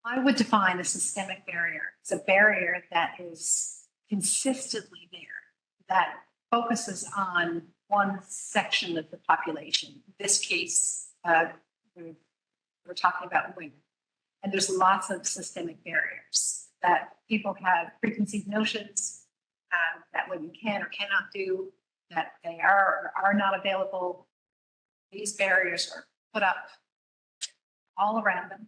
I would define a systemic barrier. It's a barrier that is consistently there, that focuses on one section of the population. In this case, we're talking about women. And there's lots of systemic barriers that people have preconceived notions that women can or cannot do, that they are or are not available. These barriers are put up all around them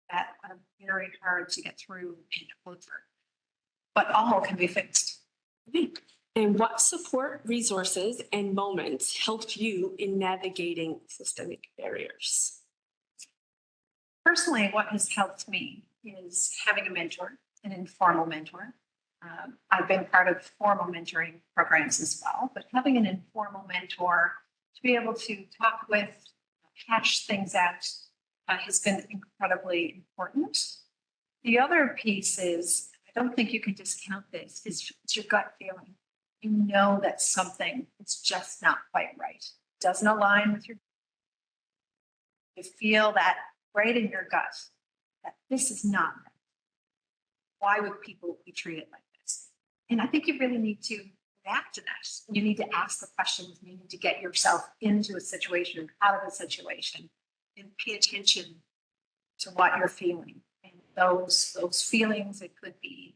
that are very hard to get through and over. But all can be fixed. And what support resources and moments helped you in navigating systemic barriers? Personally, what has helped me is having a mentor, an informal mentor. I've been part of formal mentoring programs as well, but having an informal mentor to be able to talk with, hash things out, has been incredibly important. The other piece is, I don't think you can discount this, is it's your gut feeling. You know that something is just not quite right. It doesn't align with your. You feel that right in your gut that this is not right. Why would people be treated like this? And I think you really need to react to that. You need to ask the questions. You need to get yourself into a situation, out of a situation, and pay attention to what you're feeling. And those feelings, it could be,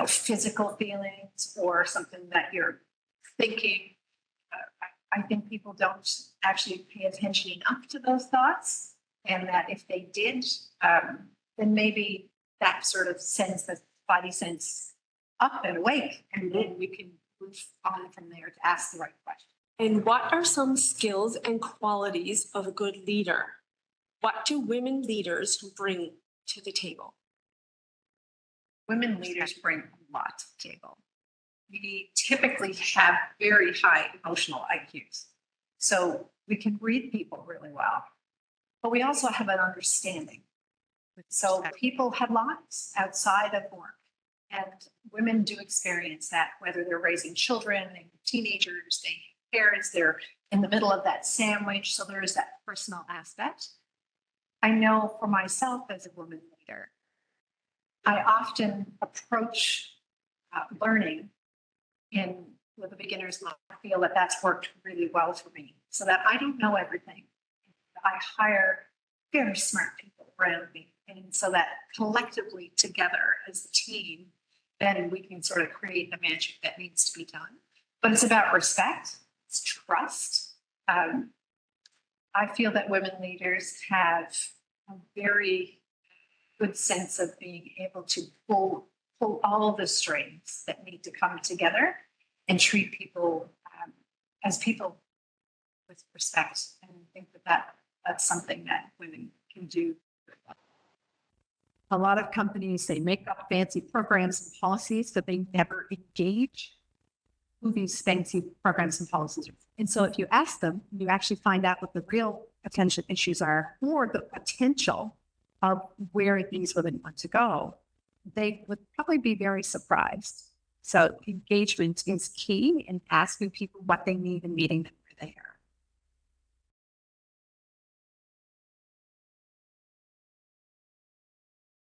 physical feelings or something that you're thinking. I think people don't actually pay attention enough to those thoughts, and that if they did, then maybe that sort of sends the body sense up and awake, and then we can move on from there to ask the right question. And what are some skills and qualities of a good leader? What do women leaders bring to the table? Women leaders bring a lot to the table. We typically have very high emotional IQs. So we can read people really well, but we also have an understanding. So people have lives outside of work, and women do experience that, whether they're raising children, they're teenagers, they have parents, they're in the middle of that sandwich. So there is that personal aspect. I know for myself as a woman leader, I often approach learning with a beginner's mind. I feel that that's worked really well for me, so that I don't know everything. I hire very smart people around me, and so that collectively together as a team, then we can sort of create the magic that needs to be done. But it's about respect, it's trust. I feel that women leaders have a very good sense of being able to pull all the strings that need to come together and treat people as people with respect. And I think that's something that women can do. A lot of companies, they make up fancy programs and policies, but they never engage who these fancy programs and policies are. And so if you ask them, you actually find out what the real attention issues are, or the potential of where these women want to go. They would probably be very surprised. So engagement is key in asking people what they need and meeting them where they are.